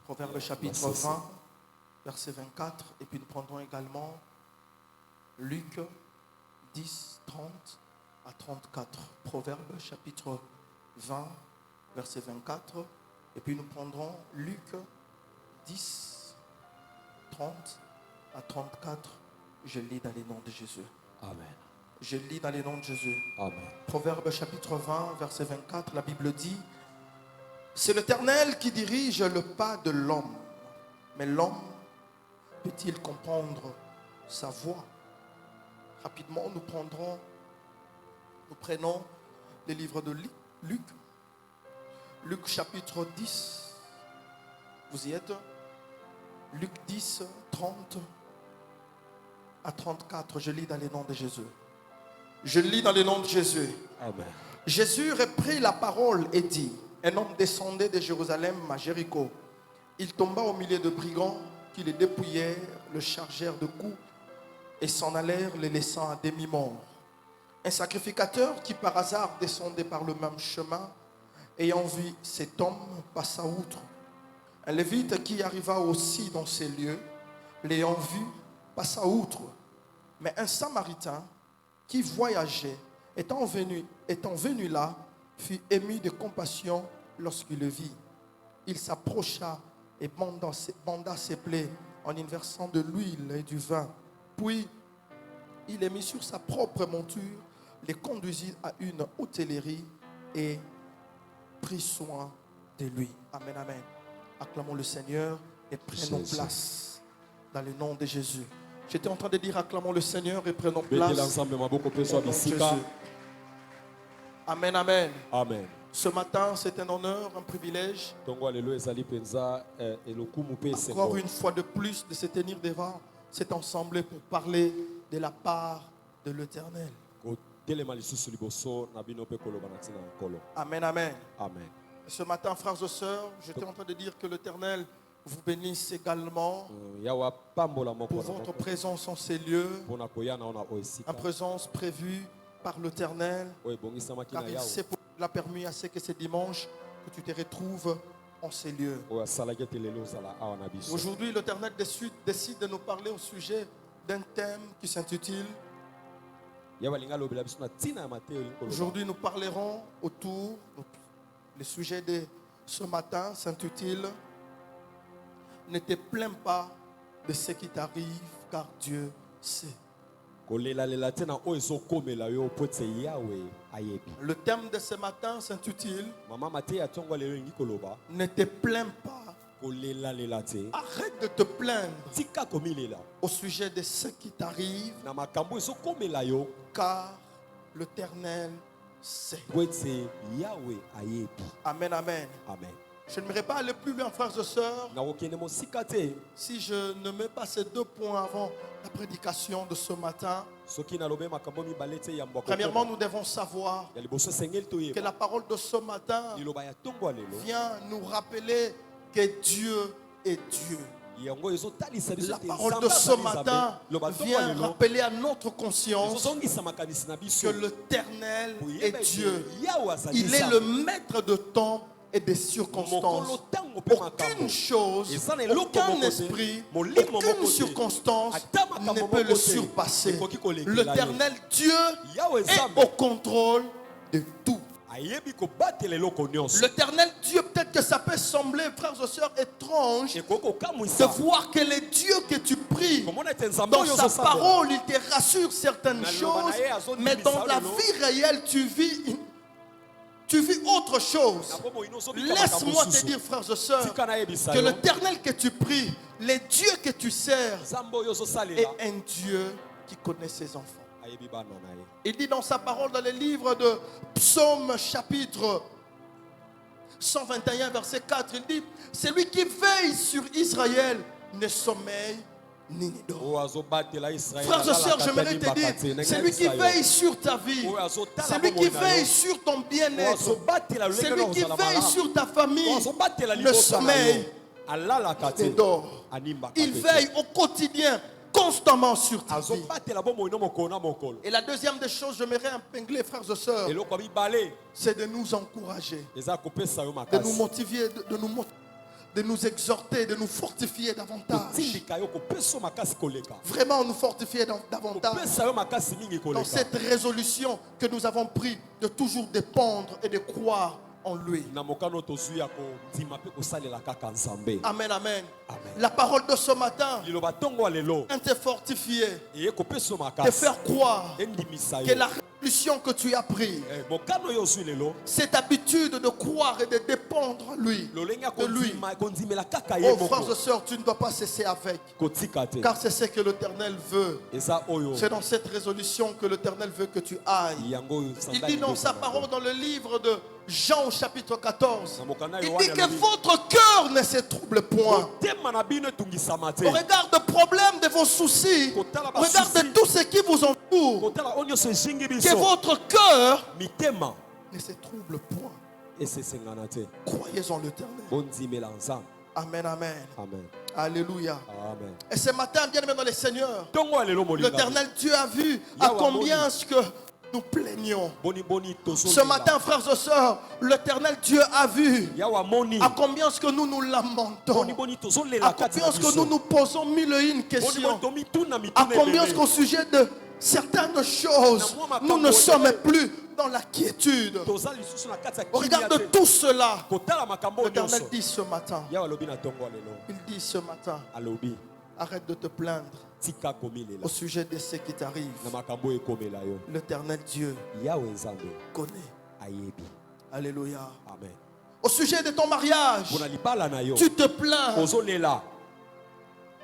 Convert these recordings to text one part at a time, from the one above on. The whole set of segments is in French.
Proverbe chapitre 20, verset 24. Et puis nous prendrons également Luc 10, 30 à 34. Proverbe chapitre 20, verset 24. Et puis nous prendrons Luc 10, 30 à 34. Je lis dans les noms de Jésus. Amen. Je lis dans les noms de Jésus. Amen. Proverbe chapitre 20, verset 24, la Bible dit: c'est l'Éternel qui dirige le pas de l'homme, mais l'homme peut-il comprendre sa voix? Rapidement, nous prenons les livres de Luc. Luc chapitre 10. Vous y êtes? Luc 10, 30 à 34. Je lis dans les noms de Jésus. Je lis dans les noms de Jésus. Amen. Jésus reprit la parole et dit: un homme descendait de Jérusalem à Jéricho. Il tomba au milieu de brigands qui le dépouillèrent, le chargèrent de coups et s'en allèrent, le laissant à demi-mort. Un sacrificateur qui par hasard descendait par le même chemin, ayant vu cet homme, passa outre. Un lévite qui arriva aussi dans ces lieux, l'ayant vu, passa outre. Mais un samaritain qui voyageait, étant venu là, fut ému de compassion lorsqu'il le vit. Il s'approcha et banda ses plaies en y versant de l'huile et du vin. Puis, il les mit sur sa propre monture, les conduisit à une hôtellerie et prit soin de lui. Amen, amen. Acclamons le Seigneur et prenons place dans le nom de Jésus. J'étais en train de dire: acclamons le Seigneur et prenons place dans le nom de Jésus. Amen, amen. Amen. Ce matin, c'est un honneur, un privilège, encore une fois de plus, de se tenir devant cet ensemble pour parler de la part de l'Éternel. Amen, amen. Amen. Ce matin, frères et sœurs, j'étais en train de dire que l'Éternel vous bénisse également pour votre présence en ces lieux, en présence prévue par l'Éternel, car il l'a permis à ce que ce dimanche que tu te retrouves en ces lieux. Aujourd'hui, l'Éternel décide de nous parler au sujet d'un thème qui s'intitule. Aujourd'hui, nous parlerons autour. Le sujet de ce matin s'intitule: ne te plains pas de ce qui t'arrive, car Dieu sait. Le thème de ce matin s'intitule: ne te plains pas. Arrête de te plaindre au sujet de ce qui t'arrive, car l'Éternel sait. Amen, amen. Amen. Je n'aimerais pas aller plus loin, frères et sœurs, si je ne mets pas ces deux points avant la prédication de ce matin. Premièrement, nous devons savoir que la parole de ce matin vient nous rappeler que Dieu est Dieu. La parole de ce matin vient rappeler à notre conscience que l'Éternel est Dieu. Il est le maître de temps et des circonstances. Aucune chose, aucun esprit, aucune circonstance ne peut le surpasser. L'Éternel Dieu est au contrôle de tout. L'Éternel Dieu, peut-être que ça peut sembler, frères et sœurs, étrange de voir que le Dieu que tu pries, dans sa parole, il te rassure certaines choses, mais dans la vie réelle, tu vis autre chose. Laisse-moi te dire, frères et sœurs, que l'Éternel que tu pries, le Dieu que tu sers, est un Dieu qui connaît ses enfants. Il dit dans sa parole, dans le livre de Psaume chapitre 121 verset 4, il dit: celui qui veille sur Israël ne sommeille ni ne dort. Frères et sœurs, j'aimerais te dire, celui qui veille sur ta vie, celui qui veille sur ton bien-être, celui qui veille sur ta famille, ne sommeille ni ne dort. Il veille au quotidien, constamment sur ta vie. Et la deuxième des choses, j'aimerais épingler, frères et sœurs, c'est de nous encourager, de nous motiver, de nous exhorter, de nous fortifier davantage. Vraiment nous fortifier davantage. Dans cette résolution que nous avons prise de toujours dépendre et de croire en lui. Amen, amen. La parole de ce matin vient te fortifier, te faire croire que la résolution que tu as prise, cette habitude de croire et de dépendre de lui. Oh frères et sœurs, tu ne dois pas cesser avec, car c'est ce que l'Éternel veut. C'est dans cette résolution que l'Éternel veut que tu ailles. Il dit dans sa parole dans le livre de Jean au chapitre 14, il dit que votre cœur ne se trouble point. Au regard des problèmes, de vos soucis, au regard de tout ce qui vous entoure, que votre cœur ne se trouble point. Croyez en l'Éternel. Amen, amen. Alléluia. Amen. Et ce matin, bien aimé dans le Seigneur, l'Éternel Dieu a vu à combien ce que nous plaignons. Ce matin, frères et sœurs, l'Éternel Dieu a vu à combien ce que nous nous lamentons, à combien ce que nous nous posons mille et une questions, à combien ce qu'au sujet de certaines choses, nous ne sommes plus dans la quiétude. Au regard de tout cela, l'Éternel dit ce matin, arrête de te plaindre au sujet de ce qui t'arrive. L'Éternel Dieu connaît. Alléluia. Amen. Au sujet de ton mariage, tu te plains.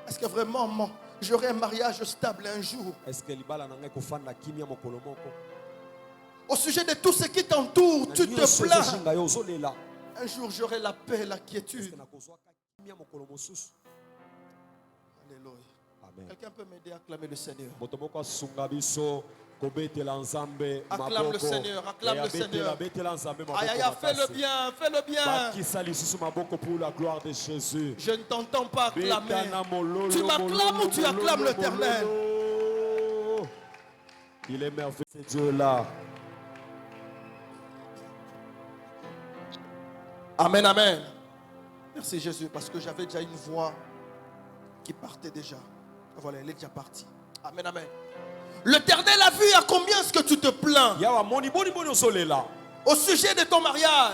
Est-ce que vraiment j'aurai un mariage stable un jour? Au sujet de tout ce qui t'entoure, tu te plains. Un jour j'aurai la paix, la quiétude. Alléluia. Quelqu'un peut m'aider à acclamer le Seigneur? Acclame le Seigneur, acclame le Seigneur. Aïe, aïe, fais-le bien, fais-le bien. Pour la gloire de Jésus. Je ne t'entends pas acclamer. Tu m'acclames ou tu acclames l'Éternel? Il est merveilleux, ce Dieu-là. Amen, amen. Merci Jésus, parce que j'avais déjà une voix qui partait déjà. Voilà, elle est déjà partie. Amen, amen. L'Éternel a vu à combien est-ce que tu te plains au sujet de ton mariage.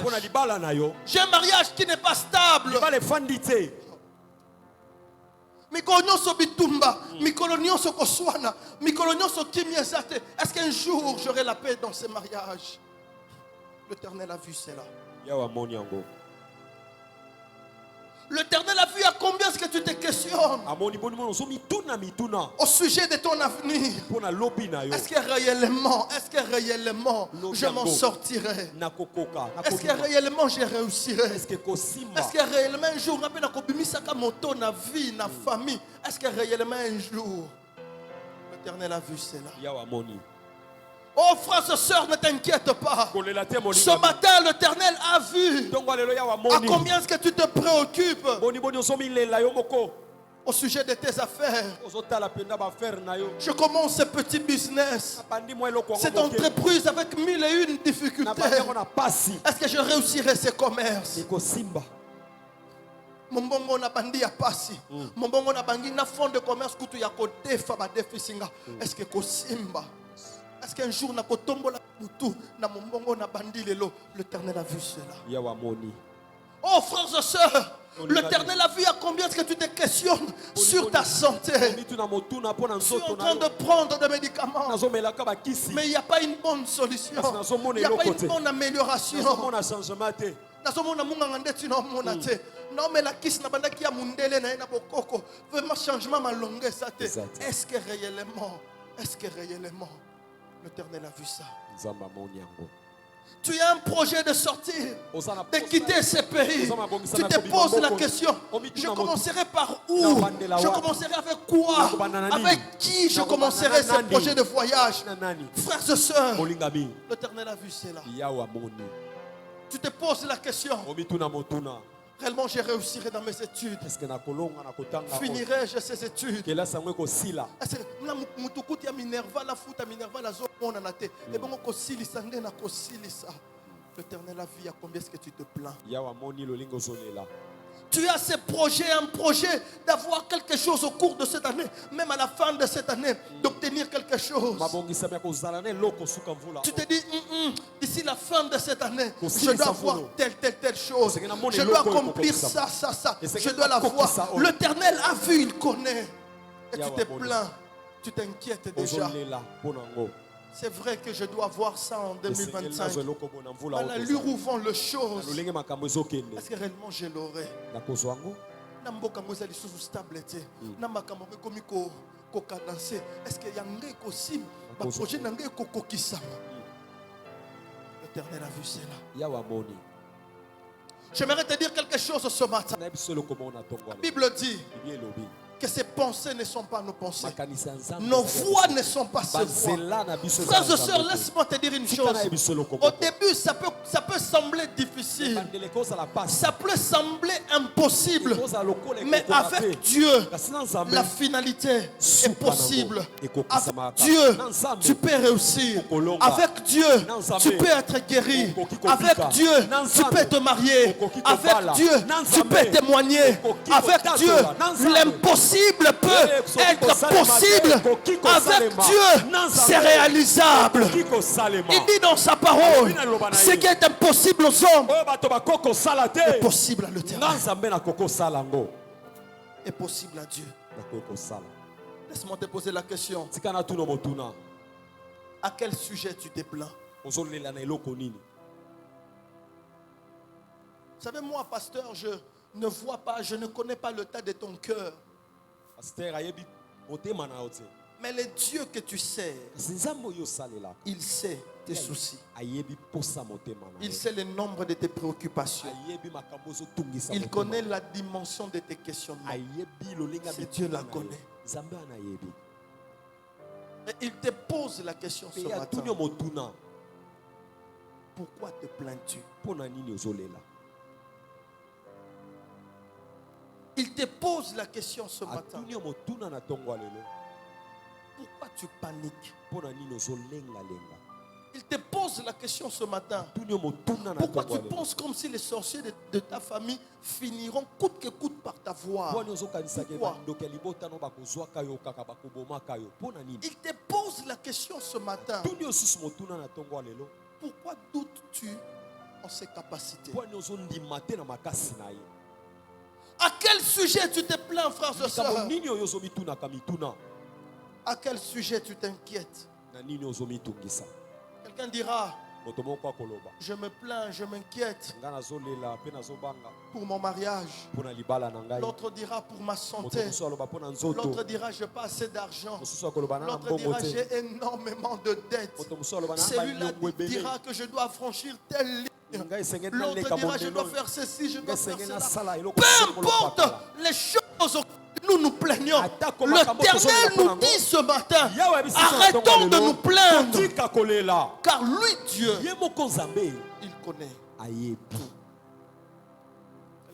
J'ai un mariage qui n'est pas stable. Est-ce qu'un jour j'aurai la paix dans ce mariage? L'Éternel a vu cela. L'Éternel a vu à combien est-ce que tu te questionnes au sujet de ton avenir. Est-ce que réellement je m'en sortirai? Est-ce que réellement je réussirai? Est-ce que réellement un jour na vie, na famille? Est-ce que réellement un jour l'Éternel a vu cela? Oh frères et sœurs, ne t'inquiète pas. Ce matin, l'Éternel a vu à combien est-ce que tu te préoccupes au sujet de tes affaires. Je commence ce petit business, cette entreprise avec mille et une difficultés. Est-ce que je réussirai ce commerce? Mombongo na bandi ya pasi. Mombongo na bangi na fond de commerce kutu ya kodefa ba defisinga. Est-ce que kosimba? Est-ce qu'un jour na kotombo la mutu na mombongo na bandi lelo? L'Éternel a vu cela. Oh frères et sœurs, l'Éternel a vu à combien est-ce que tu te questionnes sur ta santé. Tu es en train de prendre des médicaments, mais il n'y a pas une bonne solution. Il n'y a pas une bonne amélioration. Non mais la kiss na banda ki ya mundele na bokoko vraiment changement malongue ça te. Est-ce que réellement l'Éternel a vu ça? Tu as un projet de sortir, de quitter ce pays. Tu te poses la question, je commencerai par où? Je commencerai avec quoi? Avec qui je commencerai ce projet de voyage? Frères et sœurs, l'Éternel a vu cela. Tu te poses la question, réellement je réussirai dans mes études? Finirai-je ces études? L'Éternel a vu à combien est-ce que tu te plains. Tu tu as ce projet, un projet d'avoir quelque chose au cours de cette année, même à la fin de cette année, d'obtenir quelque chose. Tu te dis, d'ici la fin de cette année, je dois avoir telle chose. Je dois accomplir ça. Je dois l'avoir. L'Éternel a vu, il connaît. Et tu te plains, tu t'inquiètes déjà. C'est vrai que je dois avoir ça en 2025. Mais à l'allure où vont les choses, est-ce que réellement je l'aurai? Est-ce qu'il y a un possible? L'Éternel a vu cela. J'aimerais te dire quelque chose ce matin. La Bible dit que ces pensées ne sont pas nos pensées. Nos voix ne sont pas ces voix. Frères et sœurs, laisse-moi te dire une chose. Au début, ça peut sembler difficile. Ça peut sembler impossible. Mais avec Dieu, la finalité est possible. Avec Dieu, tu peux réussir. Avec Dieu, tu peux être guéri. Avec Dieu, tu peux te marier. Avec Dieu, tu peux témoigner. Avec Dieu, l'impossible peut être possible. Avec Dieu, c'est réalisable. Il dit dans sa parole, ce qui est impossible aux hommes est possible à l'Éternel. Est possible à Dieu. Laisse-moi te poser la question. À quel sujet tu te plains? Vous savez, moi, pasteur, je ne vois pas, je ne connais pas le tas de ton cœur. Mais le Dieu que tu sers, il sait tes soucis. Il sait le nombre de tes préoccupations. Il connaît la dimension de tes questionnements. C'est Dieu la connaît. Et il te pose la question ce matin. Pourquoi te plains-tu? Il te pose la question ce matin. Pourquoi tu paniques? Il te pose la question ce matin. Pourquoi tu penses comme si les sorciers de ta famille finiront coûte que coûte par ta voix? Pourquoi? Il te pose la question ce matin. Pourquoi doutes-tu en ses capacités? À quel sujet tu te plains, frères et sœurs? À quel sujet tu t'inquiètes? Quelqu'un dira, je me plains, je m'inquiète pour mon mariage. L'autre dira pour ma santé. L'autre dira, je n'ai pas assez d'argent. L'autre dira, j'ai énormément de dettes. Celui-là dira que je dois franchir telle ligne. L'autre dira, je dois faire ceci, je dois faire cela. Peu importe les choses nous nous plaignons. L'Éternel nous dit ce matin, arrêtons de nous plaindre. Car lui, Dieu, il connaît tout.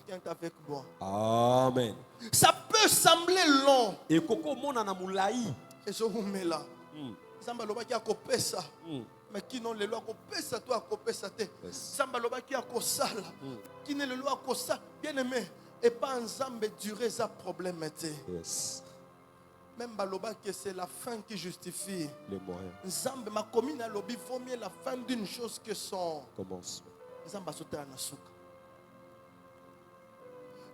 Quelqu'un est avec moi. Amen. Ça peut sembler long. Et je vous mets là. Samba loba ki akopesa. Mais qui non le loi akopesa toi akopesa te. Samba loba ki akosala. Qui ne le loi akosala. Bien aimé. Et pas un zambe durer ça problème. Même baloba que c'est la fin qui justifie les moyens. Zambe ma commune à lobby vaut mieux la fin d'une chose que son commencement. Zamba sauter à Nasuka.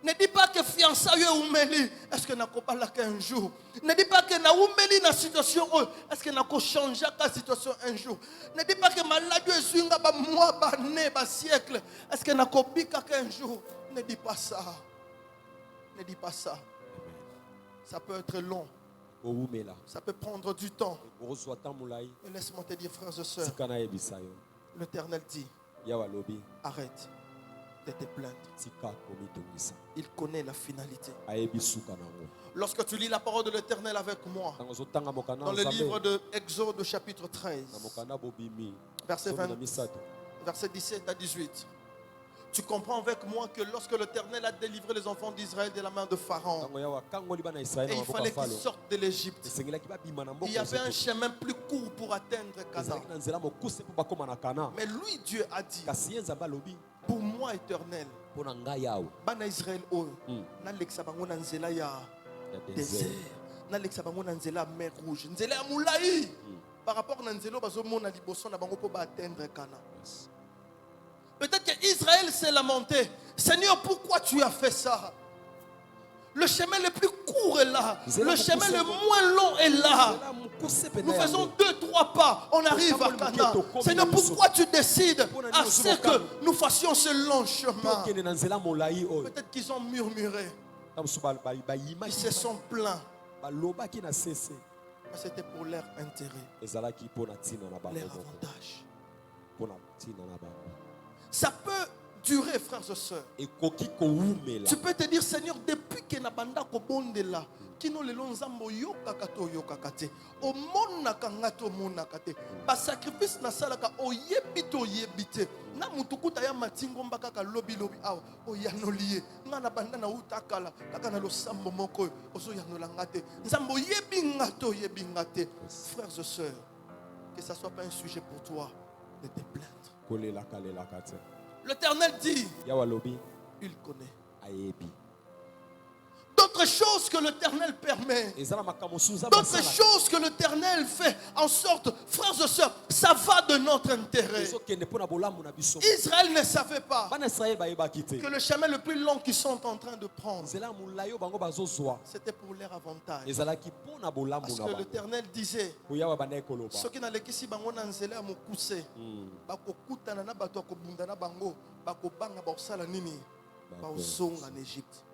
Ne dis pas que fiançailles oumeli, est-ce que n'a pas là qu'un jour? Ne dis pas que na oumeli na situation est-ce que n'a pas changé la situation un jour? Ne dis pas que maladie est swinga ba mois ba né ba siècle, est-ce que n'a pas bika qu'un jour? Ne dis pas ça. Ne dis pas ça. Ça peut être long. Ça peut prendre du temps. Mais laisse-moi te dire, frères et sœurs, l'Éternel dit, arrête de te plaindre. Il connaît la finalité. Lorsque tu lis la parole de l'Éternel avec moi, dans le livre de Exode chapitre 13, verset 17 à 18, tu comprends avec moi que lorsque l'Éternel a délivré les enfants d'Israël de la main de Pharaon, et il fallait qu'ils sortent de l'Égypte, il y avait un chemin plus court pour atteindre Canaan. Mais lui, Dieu a dit, pour moi éternel. Pona nga yawe. Bana Israël oyo. Na leksa bango na nzela ya désert. Na leksa bango na nzela mer rouge. Nzela ya moulayi. Par rapport na nzela bazo mona liboso na bango po ba atteindre Cana. Peut-être que Israël s'est lamenté. Seigneur, pourquoi tu as fait ça? Le chemin le plus court est là. Le chemin le moins long est là. Nous faisons 2-3 pas. On arrive à Cana. Seigneur, pourquoi tu décides à ce que nous fassions ce long chemin? Peut-être qu'ils ont murmuré. Ils se sont plaints. Mais c'était pour leur intérêt. Leur avantage. Ça peut durer, frères et sœurs. Tu peux te dire, Seigneur, depuis que nabanda ko bondela, kino lelo nzambo yoka kato yoka kate, o mona kangato mona kate, ba sacrifice na salaka o yebito yebite, na mutukuta ya matingo mbaka ka lobi lobi awa, o yanoliye, nga na banda na utakala, kaka na lo sambo moko, ozo yanolangate, nzambo yebi ngate, frères et sœurs, que ça soit pas un sujet pour toi de te plaindre. L'Éternel dit, il connaît. D'autres choses que l'Éternel permet, d'autres choses que l'Éternel fait en sorte, frères et sœurs, ça va de notre intérêt. Israël ne savait pas que le chemin le plus long qu'ils sont en train de prendre, c'était pour leur avantage. Parce que l'Éternel disait, ceux qui n'allaient qu'ici, en Égypte.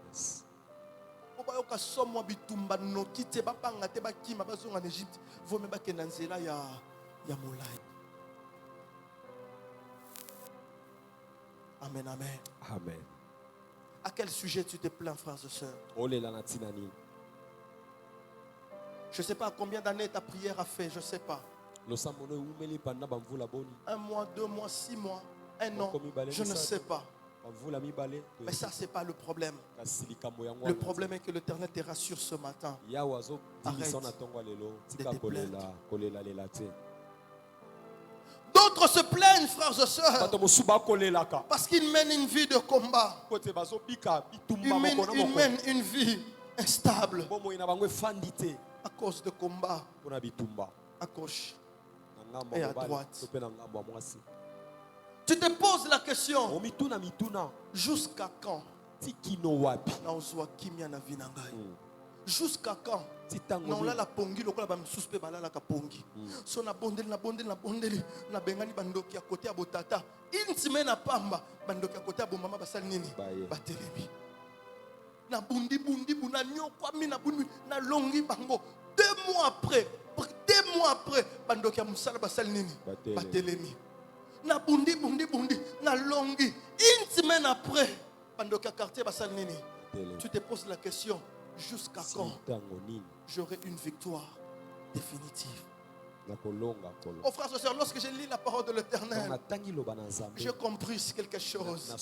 Obayoka somwa bitumba nokite bapanga te bakima bazonga en Égypte vome bakenda nzela ya molai. Amen, amen. Amen. À quel sujet tu te plains, frères et sœurs? Je ne sais pas combien d'années ta prière a fait, je ne sais pas. 1 mois, 2 mois, 6 mois, 1 an, je ne sais pas. Mais ça, ce n'est pas le problème. Le problème est que l'Éternel te rassure ce matin. Arrête de te plaindre. D'autres se plaignent, frères et sœurs, parce qu'ils mènent une vie de combat. Ils mènent une vie instable à cause de combats à gauche et à droite. Tu te poses la question, jusqu'à quand? Jusqu'à quand? Non, là la pongi, le la suspect bala la pongi. So na bondeli na bengani bandoki à côté à botata. Une semaine à pamba bandoki à côté à bomama basal nini batelemi. Na bundi buna nyokwa mi na bundi na longi bango. 2 mois après bandoki à musala basal nini batelemi. Na bundi na longi. Une semaine après bandoki à quartier basal nini. Tu te poses la question, jusqu'à quand j'aurai une victoire définitive? Oh frères et sœurs, lorsque j'ai lu la parole de l'Éternel, j'ai compris quelque chose.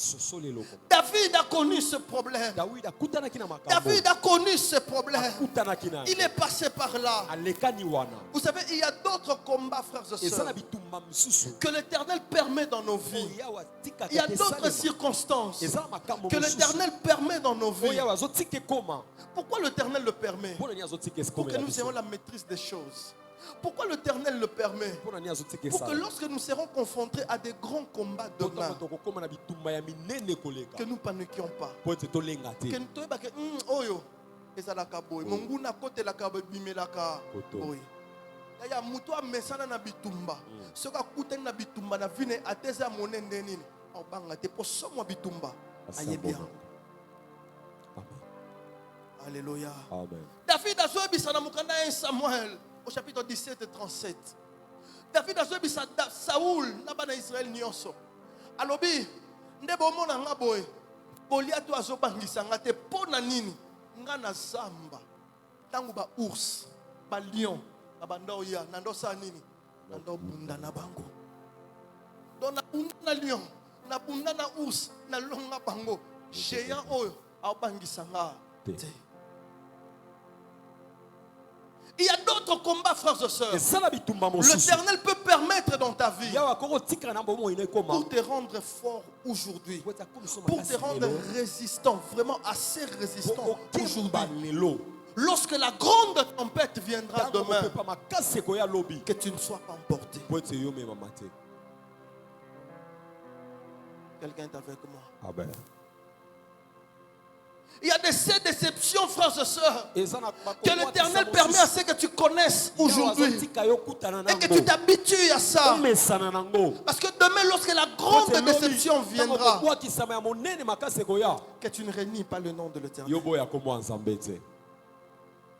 David a connu ce problème. David a connu ce problème. Il est passé par là. Vous savez, il y a d'autres combats, frères et sœurs, que l'Éternel permet dans nos vies. Il y a d'autres circonstances que l'Éternel permet dans nos vies. Pourquoi l'Éternel le permet? Pour que nous ayons la maîtrise des choses. Pourquoi l'Éternel le permet? Pour que lorsque nous serons confrontés à des grands combats demain, que nous ne paniquions pas. Que nous oyo ezalaka boy monguna kote la ka bimelaka boy. Ya muto amesana na bitumba. Soka kutani na bitumba na vine ateza monende nini. Obanga te posomwa bitumba. Ayebia. Alléluia. Amen. David a joué bisana mukanda 1 Samuel au chapitre 17 et 37. David a joué bisana Saoul nabana Israël nyonso. Alobi ndebo mona nga boy. Goliath azobangisa nga te pona nini? Nga na zamba. Tangu ba ours, ba lion, ba ndoya, nando sa nini? Nando bunda na bango. Dona bunda na lion, na bunda na ours, na longa bango. Géant oyo abangisa nga te. Il y a d'autres combats, frères et sœurs. ezala bitumba mosusu L'Éternel peut permettre dans ta vie yawe akokotikala na bomoi na ekoma pour te rendre fort aujourd'hui, po ete akomisa pour te makasi rendre lelo résistant, vraiment assez résistant po okemba aujourd'hui. lelo Lorsque la grande tempête viendra ntango demain, mopepa makasi ekoya lobi que tu ne sois pas emporté. po ete yo memama te. Quelqu'un est avec moi. Amen. Il y a ces déceptions, frères et sœurs, Eza na que l'Éternel permet à ce que tu connaisses aujourd'hui et que tu t'habitues à ça. omesana nango Parce que demain, lorsque la grande déception viendra, kokokisama ya monene makasi ekoya que tu ne réunis pas le nom de l'Éternel. yo boya komwa nzambe te.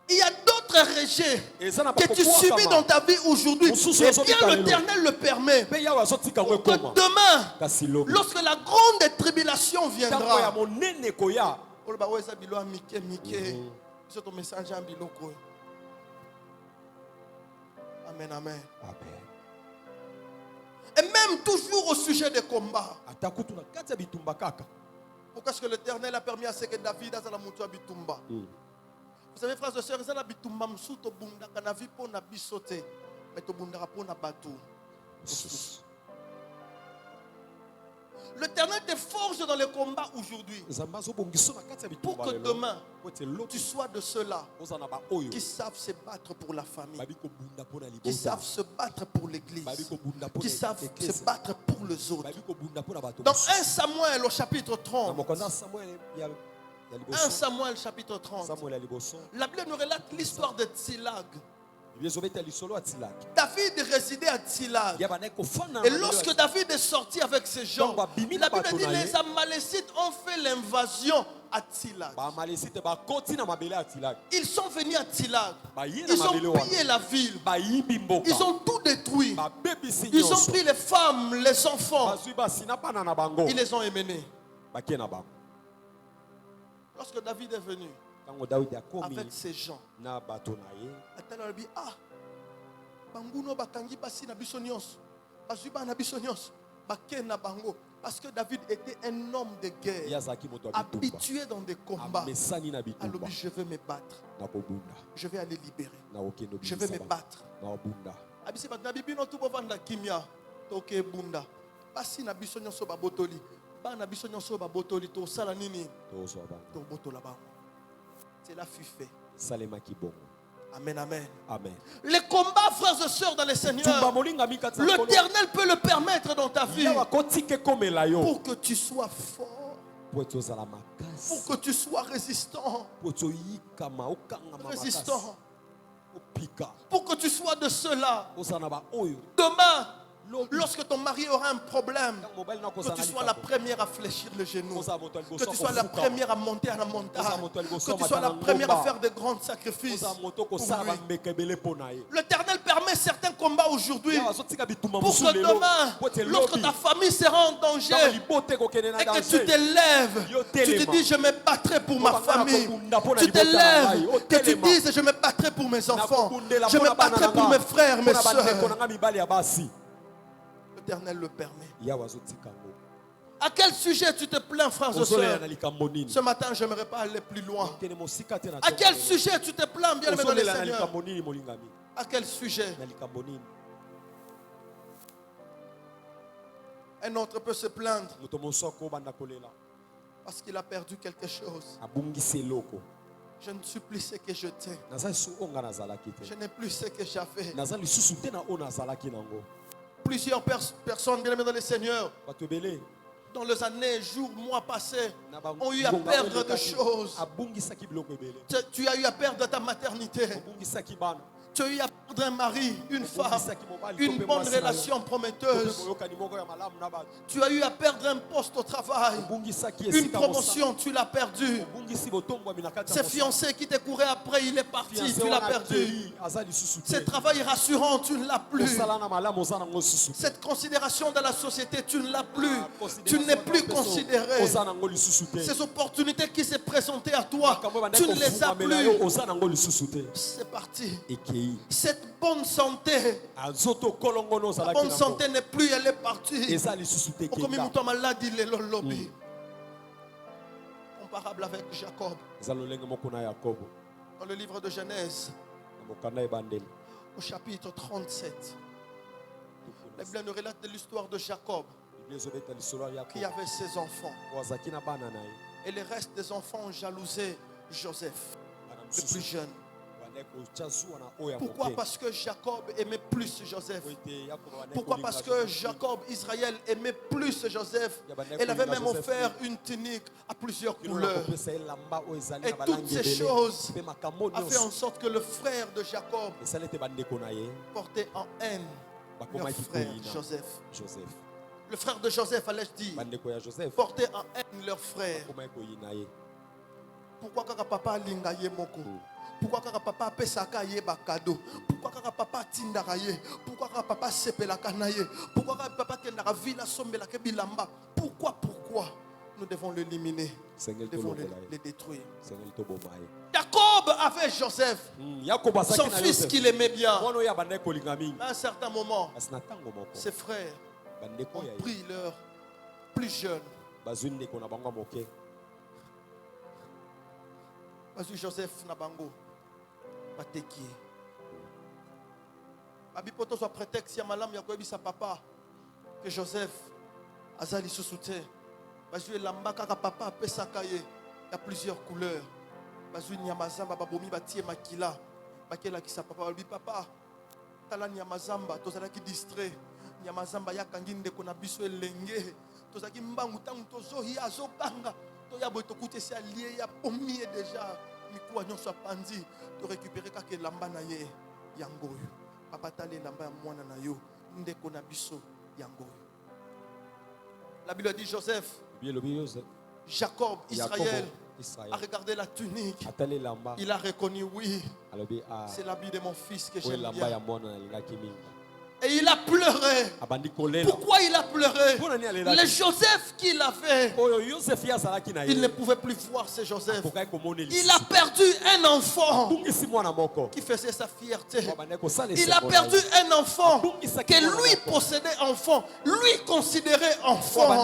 Il y a d'autres rejets Eza na que tu subis dans ta vie aujourd'hui. Mosusu Et ozobika bien lelo. l'Éternel le permet. mpe yawe azotika ngo Que ekoma demain, kasi lobi lorsque la grande tribulation ntango ya viendra, monene ekoya oloba oyo eza bilo ya mike mike, biso tomesanje ya biloko oyo. Amen, amen. amen Et même toujours au sujet des combats. ata kutu na kati ya bitumba kaka Pourquoi est-ce que l'Éternel a permis à ce que David a la mouture bitumba? Vous savez, frères et sœurs, il y a bitumba msuto bundaka na vi po na bisote, mais to bundaka po na batu. L'Éternel te forge dans les combats aujourd'hui nzambe azobongiso na kati ya pour bitumba que lelo demain po ete lobi tu sois de ceux-là oza na baoyo qui savent se battre pour la famille, babi kobunda mpo na qui libota savent se battre pour l'église, babi kobunda mpo qui savent na se eklise battre pour les autres. babi kobunda mpo na bato Dans mosusu. 1 Samuel au chapitre na 30, mokonzi ya samuel ya 1 liboso Samuel chapitre 30, samuel ya liboso la Bible nous relate l'histoire de Tzilag. ebi ezobeta lisolo ya tilaki David résidait à Tzilag. ya bana ekofanda Et lorsque David est sorti avec ses gens, Donc, babimi la na Bible dit bato na les ye. Amalécites ont fait l'invasion à Tzilag. bamalesite bakoti na mabele ya tilaki Ils sont venus à Tzilag. baye na Ils mabele ont wana pillé la ville. bayibi mboka Ils ont tout détruit. babebisi Ils ont nyonso pris les femmes, les enfants. bazwi basi na bana na bango Ils les ont emmenés. bakie na bango Lorsque David est venu ntango dawidi akomi avec ses gens, na bato na ye Atala dit ah, banguno bakangi basi na biso nyonso, bazwi bana biso nyonso, bake na bango. Parce que David était un homme de ye guerre, azalaki moto ya bitumba habitué dans des combats. amesani na Alors bitumba je vais me battre, na kobunda je vais aller libérer, na kokende je vais me obimisa bango battre. na kobunda Abisi bat na bibino tu bovanda kimia toke bunda. Basi na biso nyonso babotoli, bana biso nyonso babotoli to sala nini tozwa bango to botola bango. Cela fut fait. esalemaki bongo. Amen, amen. Amen. Les combats, frères et sœurs, dans le tumba Seigneur, molingami kati na Nkolo. l'Éternel peut le permettre dans ta vie yawe akotika ekomela yo pour que tu sois fort, po ete ozala pour makasi que tu sois résistant, po ete oyikama okangama makasi résistant, opika pour que tu sois de ceux-là. ozala na baoyo Demain, lobi lorsque ton mari aura un problème, ntango mobali na que kozala tu na sois la likambo première à fléchir le genou, ozala moto ya que liboso tu sois la akofukama. première à monter à la montagne, que tu sois la première à faire de grands sacrifices. ozala moto pour kosala lui. bambeka ebele mpo na ye L'Éternel permet certains combats aujourd'hui yawe azotika bitumba pour mosusu que lelo demain, po ete lorsque lobi ta famille sera en danger, ntango libota ekokende na et que tu danger te lèves, Yo tu telema. te dis je me battrai pour ma Obanga famille, nakobunda mpo na tu te libota na ngai. lèves, Yo que tu telema. dises je me battrai pour mes enfants, nakobundela je mpo me na bana battrai na pour nga, mes frères, mpo mes na bandeko soeurs. na nga mibali ya basi L'Éternel le permet. yawe azotika ngo À quel sujet tu te plains, frères et ozolela sœurs? na likambo nini Ce matin, je n'aimerais pas aller plus loin. kende mosika te na À quel tongo. sujet tu te plains, bien aimé dans le ozolela na Seigneur? likambo nini molingami À quel sujet? na likambo nini Un autre peut se plaindre moto mosusu akobanda kolela parce qu'il a perdu quelque chose. abungisi eloko Je ne suis plus ce que j'étais. naza lisusu oyo nga nazalaki te Je n'ai plus ce que j'avais. naza lisusu te na oyo nazalaki nango Plusieurs personnes, bien aimées dans le Seigneur, bato ebele dans les années, jours, mois passés, na ont eu à bangonga perdre oyo des elekaki, choses. abungisaki biloko ebele Tu as eu à perdre ta maternité. abungisaki bana Tu as eu à perdre un mari, une femme, abungisaki mobali une to mpe bonne mwasi na yo. relation To mpe prometteuse. boyokani moko ya malamu na bato Tu as eu à perdre un poste au travail. obungisaki Une esika promotion, tu l'as perdu. obungisi botombwami na kati Ce ya fiancé qui te courait après, il est parti, fiancé tu l'as wana perdu. atei aza lisusu Ce te travail rassurant, tu ne l'as plus. osala na malamu oza nango lisusu te Cette considération dans la société, tu ne l'as plus. Considération Tu n'es plus na peso, considéré. oza nango lisusu te Ces opportunités qui se présentaient à toi, makambo oyo tu bandaki ne les as kofungwamela yo plus. oza nango lisusu te C'est parti. ekei Cette bonne santé, azoto kolongono la ozalaki bonne nango santé n'est plus, elle est partie. eza lisusu te Comme kenda il maladie, le lobby. Comparable avec Jacob. eza lolenge moko na yakobo Dans le livre de Genèse, na au chapitre 37. La Bible nous relate de l'histoire de Jacob qui avait ses enfants. Et le reste des enfants ont jalousé Joseph, le plus jeune. Pourquoi? Parce que Jacob aimait plus Joseph. Pourquoi? Parce que Jacob, Israël, aimait plus Joseph. Il avait même offert une tunique à plusieurs couleurs. Et toutes ces choses ont fait en sorte que le frère de Jacob portait en haine leur frère Joseph. Le frère de Joseph, allais-je dire, portait en haine leur frère. Pourquoi quand papa lingaye moko? Pourquoi quand papa pesaka ye bakado? Pourquoi quand papa tindaka ye? Pourquoi quand papa sepelaka na ye? Pourquoi quand papa kendaka vila sombela ke bilamba? Pourquoi nous devons l'éliminer? Nous devons le détruire. Jacob avait Joseph, son fils qu'il aimait bien. À un certain moment, ses frères ont pris leur plus jeune. Parce Joseph Nabango, Bateki. Abipoto soit prétexte, ya malam yakobi sa papa que Joseph azali sousouté. Parce que lambaka papa pesakaye, il y a plusieurs couleurs. Parce que nyamazamba babomi batie makila, bakela ki sa papa babi papa. Tala nyamazamba tozala ki distrait. Nyamazamba yakangi ndeko na biso elenge. Tozaki mbangu tangu tozohi azokanga. Ya boto koute si allié ya pomi déjà mikuwa nyonso apandi to récupérer kake lamba na ye yangoyo papa tale lamba ya mwana na yo ndeko na biso yangoyo. La Bible dit Joseph, Jacob, Israël a regardé la tunique, il a reconnu, oui, c'est l'habit de mon fils que j'aime bien. Et il a pleuré. Pourquoi il a pleuré? Le Joseph qu'il avait, il ne pouvait plus voir ce Joseph. Il a perdu un enfant qui faisait sa fierté. Il a perdu un enfant que lui possédait enfant, lui considérait enfant.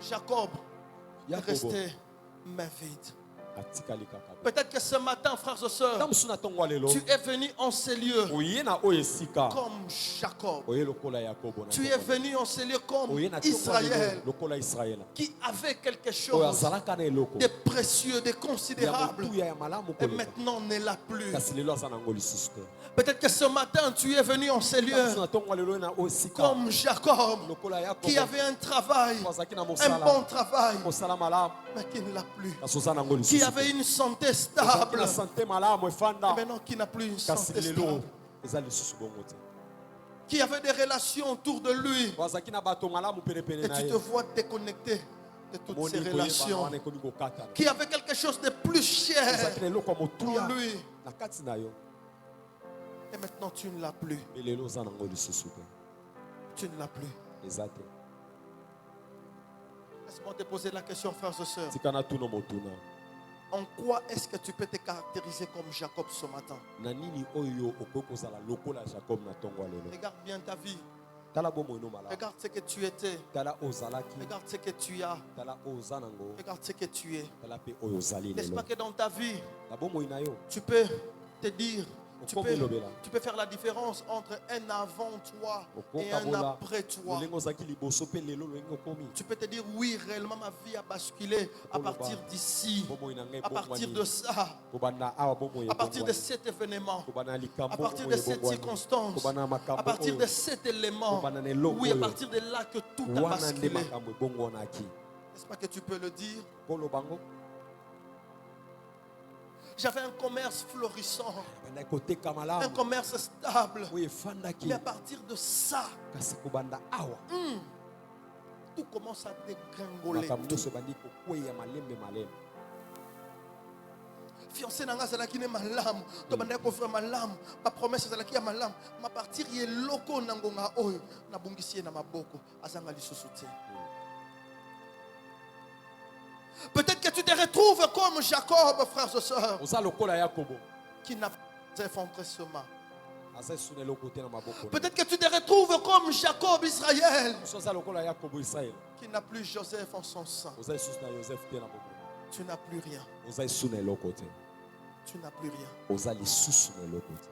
Jacob est resté main vide. Peut-être que ce matin, frères et sœurs, tu es venu en ces lieux comme Jacob. Tu es venu en ces lieux comme Israël, qui avait quelque chose de précieux, de considérable, et maintenant n'est là plus. Peut-être que ce matin, tu es venu en ces lieux comme Jacob, qui avait un travail, un bon travail, mais qui ne l'a plus. Qui avait une santé stable, et maintenant qui n'a plus une santé stable. Qui avait des relations autour de lui, et tu te vois déconnecté de toutes ces relations. Qui avait quelque chose de plus cher pour lui, et maintenant tu ne l'as plus. Tu ne l'as plus. Laisse-moi te poser la question, frères et sœurs. En quoi est-ce que tu peux te caractériser comme Jacob ce matin? Regarde bien ta vie. Regarde ce que tu étais. Regarde ce que tu as. Regarde ce que tu es. N'est-ce pas que dans ta vie, tu peux te dire, tu peux faire la différence entre un avant toi et un après toi. Tu peux te dire, oui, réellement ma vie a basculé à partir d'ici, à partir de ça, à partir de cet événement, à partir de cette circonstance, à partir de cet élément. Oui, à partir de là que tout a basculé. N'est-ce pas que tu peux le dire? J'avais un commerce florissant, un commerce stable. Mais à partir de ça, tout commence à dégringoler. Fiancé nanga zalaki ne malamu, to banda ko frère malamu, ba promesse zalaki ya malamu, ma partir ye loko nangonga oyo na bungisi na maboko azanga lisusu te. Peut-être que tu te retrouves comme Jacob, frères et sœurs, qui n'a pas effondré ce mât. Peut-être que tu te retrouves comme Jacob, Israël, qui n'a plus Joseph en son sein. Tu n'as plus rien. tu n'as plus rien. oza lisusu na eloko te.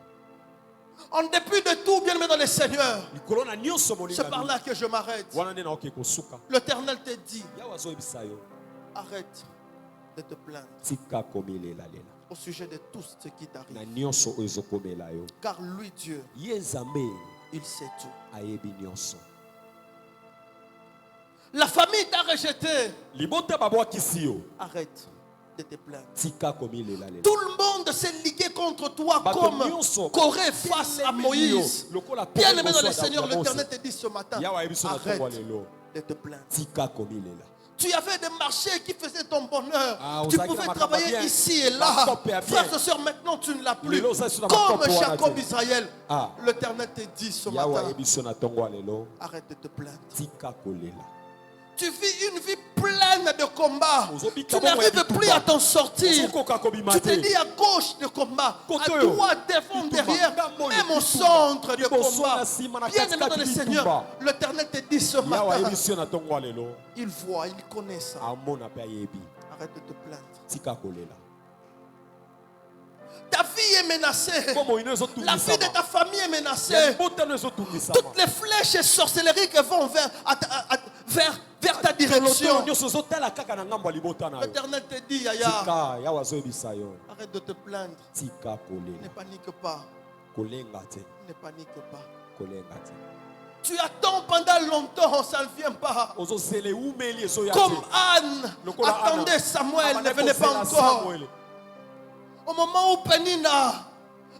En dépit de tout, bien-aimé dans le Seigneur, likolo na nyonso c'est par molingami là que je m'arrête. wana nde naoke kosuka. L'Éternel te dit, Yawe azoyebisa yo arrête de te plaindre tika komilelalela au sujet de tout ce qui na t'arrive. nyonso oyo ezokomela yo. Car lui, Dieu, Ye nzambe il sait tout. ayebi nyonso. La famille t'a rejeté. Libota babwakisi yo Arrête de te plaindre. tika komilelalela. Tout le monde s'est ligué contre toi Bato comme nyonso Corée face à Moïse. lokola Bien aimé dans le koso Seigneur, ya Mose. l'Éternel te dit ce matin, Yawe ayebi so na arrête tongo lelo de te plaindre. tika komilela. Tu avais des marchés qui faisaient ton bonheur. Ah, Tu on pouvais s'agit travailler bien. ici et Ma là. cope est bien. Frères et sœurs, maintenant tu ne l'as plus. Lelo, ça, c'est dans ma Comme cope, Jacob voilà, Israël, Ah. l'Éternel te dit ce Yawe matin, ayebi so na tongo lelo arrête de te plaindre. tika kolela. Tu vis une vie pleine de combats. Ozobi Tu kabo n'arrives moyebi plus tumba. à t'en sortir. Ozokoka kobima Tu te te. dis à gauche de combat, Koto à yo. droite, devant, Bitumba. derrière, Ngambo yo, même au bitumba. centre de Liboso combat. na sima na Bien kati aimé dans kati le bitumba. Seigneur, l'Éternel te dit ce Yawe matin, ayebi so na tongo lelo il voit, il connaît ça. amona pe ayebi Arrête de te plaindre. tika kolela. Ta vie est menacée. Komo ino La ezotungisa vie de ta famille est ya menacée. libota no ezotungisa Toutes les flèches et sorcelleries qui vont vers ta direction. nyonso ezotala kaka na ngambo ya libota na yo. L'Éternel te dit, Yaya, Tika Yawe azoyebisa yo arrête de te plaindre. tika Ne kolela. panique pas. Kolenga te Ne panique pas. kolenga te. Tu attends pendant longtemps, ça ne vient pas. ozozela eumeli ezoya Comme te. Anne Lokola attendait Anna. Samuel, ne Abandaki venait pas kozela encore. Samuel. Au moment où Pénina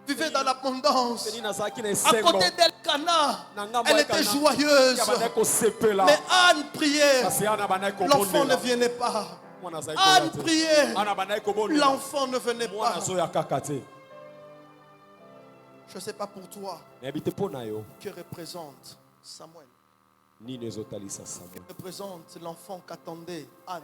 vivait dans l'abondance, Penina azalaki na à esengo côté d'Elkana, na ngambo elle ya était Kana. joyeuse. Abandaki kosepela Mais Anne priait, kasi Ana abandaki l'enfant ne kobondela. venait pas. Mwana azalaki Anne koya te. priait, Ana abandaki kobondela. l'enfant ne venait Mwana pas. azoya kaka te. Je ne sais pas pour toi, nayebi te mpo na yo que représente Samuel. nini ezotalisa Samuel Représente l'enfant qu'attendait Anne.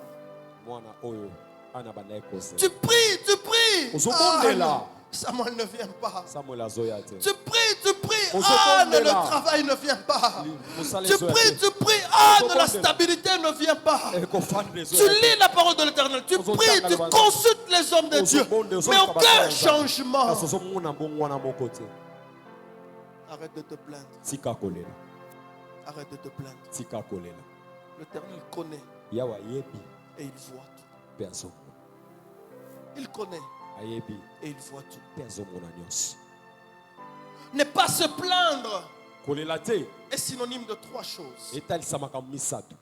mwana oyo Ana abandaki kozela. Tu pries. Ozobondela. Anne, Samuel ne vient pas. Samuel azoya te. Tu pries. Ozobondela. Anne, le travail ne vient pas. mosala Tu ezoya te. pries. Anne, la Ozobondela. stabilité ne vient pas. ekofanda Tu ezoya te. lis la parole de l'Éternel. Tu pries, tu consultes les hommes de Dieu. Mais aucun changement. kasi ozomona mbongo wana moko te. Arrête de te plaindre. tika kolela Arrête de te plaindre. tika kolela. L'Éternel connaît yawe ayebi et il voit tout. mpe azomona. Il connaît ayebi et il voit tout. mpe azomona nyonso. Ne pas se plaindre kolela te est synonyme de trois choses. etalisa makambo misato.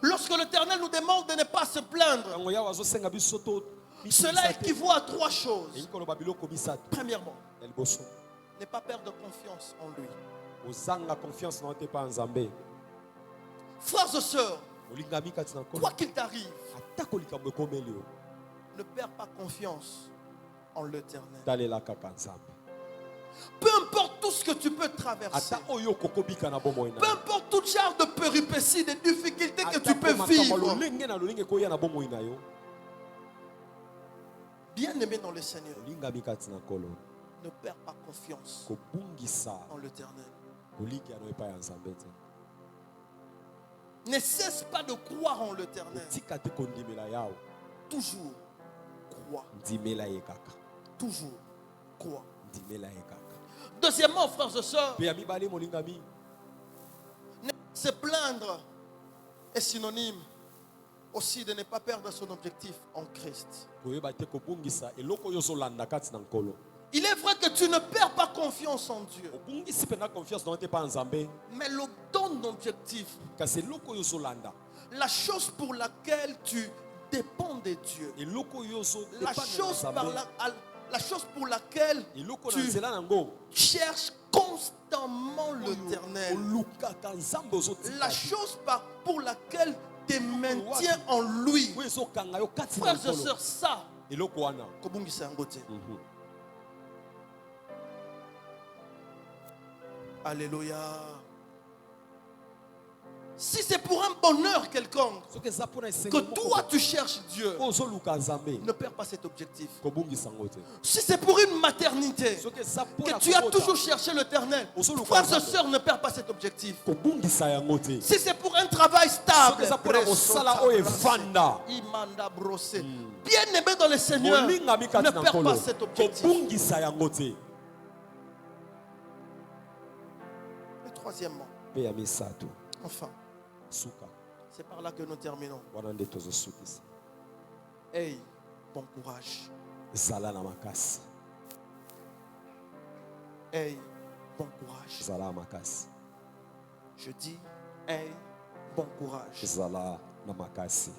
Lorsque l'Éternel nous demande de ne pas se plaindre, yango yawe azosenga biso to cela équivaut à trois choses. elingi koloba biloko misato. Premièrement, ya liboso ne pas perdre confiance en lui. ozanga confiance na yo te mpa nzambe. Frères et sœurs, olingami kati na nkolo quoi qu'il t'arrive, atako likambo ekomeli yo ne perds pas confiance en l'Éternel. talela kaka nzambe. Peu importe tout ce que tu peux traverser, ata oyo okokobika na bomoi na peu yo. importe tout genre de péripéties, de difficultés que tu Atako peux makambo vivre, lolenge na lolenge ekoya na bomoi na yo. bien aimé dans le Seigneur, olingami kati na nkolo ne perds pas confiance kobungisa en l'Éternel. kolinga na yo epai ya nzambe te. Ne cesse pas de croire en l'Éternel. tika te kondimela yawe. Toujours crois. ndimela ye kaka. Toujours crois. ndimela ye kaka. Deuxièmement, frères et sœurs, mpe ya mibale molingami ne pas se plaindre est synonyme aussi de ne pas perdre son objectif en Christ. koyeba te kobungisa eloko oyo ozolanda kati na nkolo. Il est vrai que tu ne perds pas confiance en Dieu, obungisi mpenza confiance na yo te mpa nzambe mais le ton d'objectif, kasi eloko oyo ozolanda la chose pour laquelle tu dépends de Dieu, eloko oyo la chose pour laquelle eloko na tu nzela nango cherches constamment l'Éternel, olukaka nzambe ozotika la chose pour laquelle tu maintiens en lui. oyo ezokanga yo kati na Frères et nkolo. sœurs, ça, eloko wana kobungisa yango te. Alléluia. Si c'est pour un bonheur quelconque soki eza mpona que esengo toi tu cherches Dieu, ozoluka nzambe ne perds pas cet objectif. kobungisa yango te Si c'est pour une maternité soki eza que mpona tu as kobota, toujours cherché l'éternel, Ozoluka frères et nzambe. sœurs, ne perds pas cet objectif. kobungisa yango te Si c'est pour un travail soki stable, eza mpona kosala oyo evanda Imanda brossé. Bien aimé dans le Seigneur, kolingami ne kati na perds nkolo pas cet objectif. kobungisa yango te. Et troisièmement, mpe ya misato enfin, suka c'est par là que nous terminons. wana nde tozosukisa. Hey, bon courage. zala na makasi, Hey, bon courage. zala na makasi, Je dis, hey, bon courage. zala na makasi.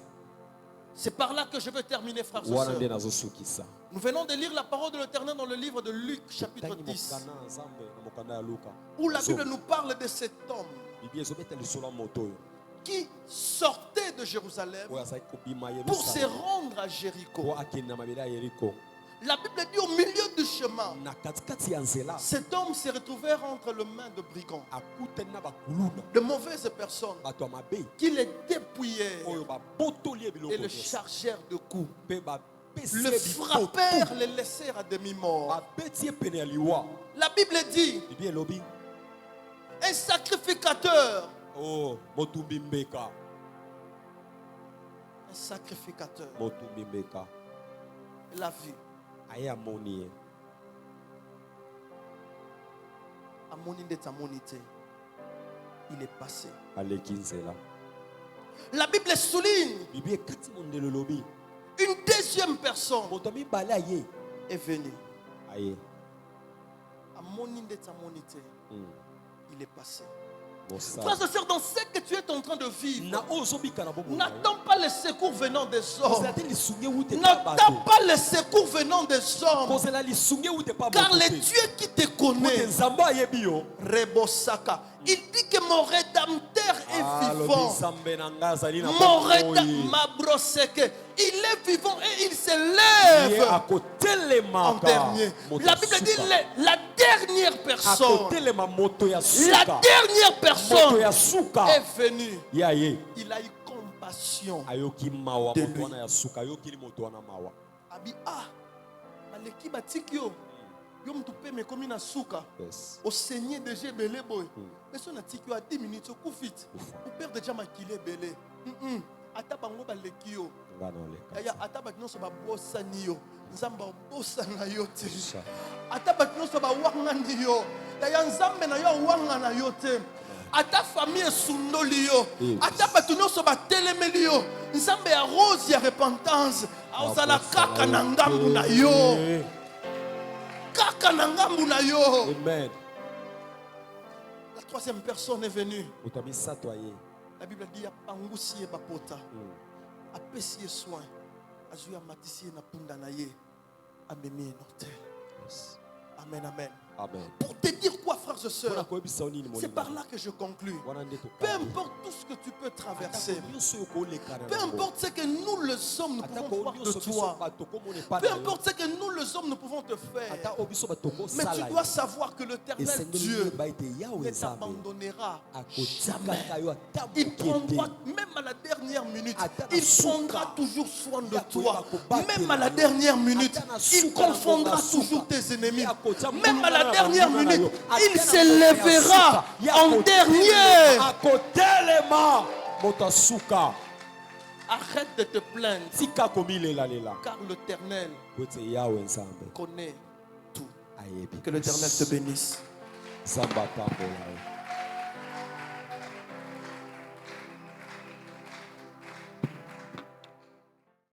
C'est par là que je veux terminer, frères et wana nde sœurs. nazosukisa. Nous venons de lire la parole de l'Éternel dans le livre de Luc, chapitre Tangi 10, mokanda ya nzambe na mokanda ya luka où la Bible nous parle de cet homme bibi ezobeta lisolo ya moto oyo qui sortait de Jérusalem oyo azalaki kobima pour se Yerusalem rendre à Jéricho. po akende na mabele ya yeriko. La Bible dit au milieu du chemin, na katikati ya nzela cet homme s'est retrouvé entre les mains de brigands, akutani na bakuluna de mauvaises personnes bato ya mabe qui les dépouillèrent oyo babotoli ye biloko et le nyonso chargèrent de coups. mpe bapesi Le ye bipoto frappèrent, le laissèrent à demi-mort. babeti ye pene ya liwa. La Bible dit, bibi elobi un sacrificateur, o motumbi mbeka, un sacrificateur, motumbi mbeka l'a vu. aye amoni ye Amoni de tamonité. Il est passé. aleki nzela. La Bible souligne, bibi ekati mondelo elobi une deuxième personne moto ya mibale aye est venue. aye Amoni de tamonité. Il est passé. mosala Frères et sœurs, dans ce que tu es en train de vivre, na oyo ozobika na bomoi n'attends pas les secours venant des hommes. kozela te lisungi ewute pa N'attends bato, pas les secours venant des hommes. kozela lisungi ewute pa Car moto le te. Dieu qui te Po te connaît, nzambe ayebi yo. Rebosaka, il dit que mon rédempteur est alobi vivant. nzambe na ngai azali na Mon bomoi. rédempteur, il est vivant et il Ye s'élève en akotelemaka dernier. moto La ya Bible dit suka. la dernière personne, akotelema moto ya la suka, dernière moto personne ya suka est venue. ye aye Il a eu compassion. ayoki mawa De moto lui. wana ya suka ayokili moto wana mawa. Abi ah, maleki batiki yo. Yo mtu pe mekomi na suka. Yes. Au Seigneur de Jébélé boy. Mais son atiki yo à 10 minutes au koufit. Kufa. Au père déjà makilé belé. Ata bango baleki yo. Nga na oleka. Aya ata bat nyonso ba bosani yo. Nzamba bosana yo te. Sa. Ata bat nyonso ba wangani yo. Aya nzambe na yo wangana yo te. Ata famille sundoli yo. Yes. Ata bat nyonso ba telemeli yo. Nzambe ya rose ya repentance. Aozala kaka na ngambu na yo. Kaka na ngambu na yo. Amen. La troisième personne est venue. Moto ya misato aye. La Bible dit apangusi ye bapota. Apesi ye soin. Azui amatisi ye na punda na ye. Amemi ye notel. Yes. Amen, amen. Amen. Pour te dire quoi, frères et Mpona sœurs, koyebisa yo nini c'est molinga? par là que je conclus. Wana nde Peu tokandi. importe tout ce que tu peux traverser, Atako nyonso oyo koleka na peu yango. importe ce que nous les hommes nous Atako pouvons voir de nyonso biso toi, bato komona epai peu na yo. importe ce que nous les hommes nous pouvons te faire, Ata oyo biso bato mais tu kosala dois savoir que l'éternel esengeli Dieu yeba ete yawe ne nzambe t'abandonnera jamais. akotikaka yo ata Il moke prendra, te. même à la dernière minute, Ata na il suka. prendra toujours soin de Ya toi. koyeba kobatela Même à la yo. dernière minute, Ata na il suka na confondra ngonga suka. toujours tes ennemis. Ya kotia Même à la mbulunga na dernière bambula na minute, yo. Ata il na s'élèvera suka. Ya en kotelema. dernier. Akotelema moto asuka. Arrête de te plaindre, Tika komilelalela. car l'éternel Po ete yawe nzambe connaît tout. ayebi. Que l'éternel te bénisse. Nzambe atambola yo.